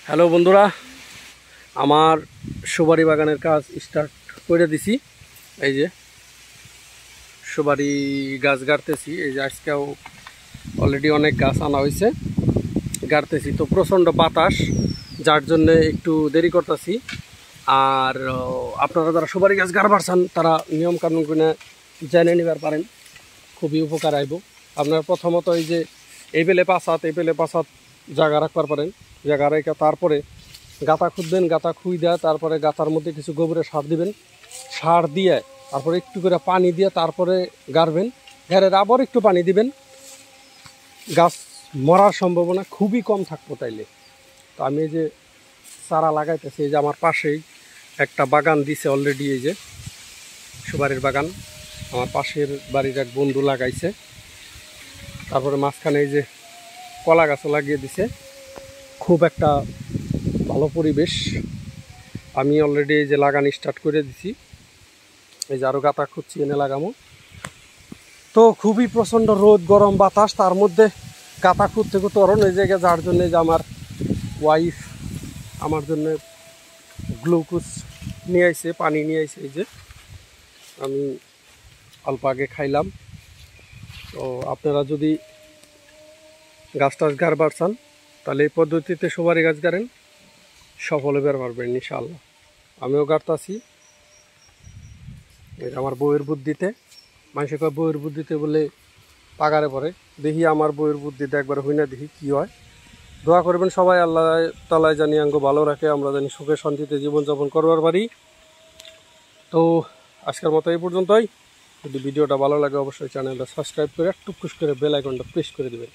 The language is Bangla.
হ্যালো বন্ধুরা, আমার সুপারি বাগানের কাজ স্টার্ট করে দিছি। এই যে সুপারি গাছ গাড়তেছি। এই যে আজকেও অলরেডি অনেক গাছ আনা হয়েছে, গাড়তেছি। তো প্রচণ্ড বাতাস, যার জন্য একটু দেরি করতেছি। আর আপনারা যারা সুপারি গাছ গাড়বারছেন তারা নিয়ম কানুন করে জেনে নিবার পারেন, খুবই উপকার আইব। আপনারা প্রথমত এই যে এই পেলে পাঁচাত জায়গা রাখবার পারেন। জায়গা রেখে তারপরে গাঁথা খুঁজবেন, গাঁথা খুঁই দেয়, তারপরে গাঁথার মধ্যে কিছু গোবরের সার দিবেন। সার দিয়ে তারপরে একটু করে পানি দিয়ে তারপরে গাড়বেন। ঘেরের আবার একটু পানি দিবেন। গাছ মরার সম্ভাবনা খুবই কম থাকবো তাইলে। তো আমি এই যে চারা লাগাইতেছি, এই যে আমার পাশেই একটা বাগান দিছে অলরেডি, এই যে সুপারির বাগান আমার পাশের বাড়ির এক বন্ধু লাগাইছে। তারপরে মাঝখানে এই যে কলা গাছও লাগিয়ে দিছে। খুব একটা ভালো পরিবেশ। আমি অলরেডি এই যে লাগানো স্টার্ট করে দিছি। এই যে আরও গাঁথা খুঁজছি, এনে লাগামো। তো খুবই প্রচণ্ড রোদ, গরম, বাতাস, তার মধ্যে গাঁথা খুঁজতে খুঁজতে অরণ হয়ে যায়, যার জন্যে যে আমার ওয়াইফ আমার জন্য গ্লুকোজ নিয়ে আইছে, পানি নিয়ে আইছে। এই যে আমি অল্প আগে খাইলাম। তো আপনারা যদি গাছ টাছ গাড়বার চান তাহলে এই পদ্ধতিতে সুপারি গাছ গাড়েন, সফল হবার পারবেন ইনশাআল্লাহ। আমিও গাড়তাছি আমার বউয়ের বুদ্ধিতে। মানুষে কয় বউয়ের বুদ্ধিতে বলে পাগারে পড়ে। দেখি আমার বউয়ের বুদ্ধিতে একবার হই না, দেখি কী হয়। দোয়া করবেন সবাই, আল্লাহ তাআলা জানি আঙ্গ ভালো রাখে, আমরা জানি সুখে শান্তিতে জীবনযাপন করবার পারি। তো আজকের মতো এই পর্যন্তই। যদি ভিডিওটা ভালো লাগে অবশ্যই চ্যানেলটা সাবস্ক্রাইব করে টুকুস করে বেল আইকনটা প্রেস করে দেবেন।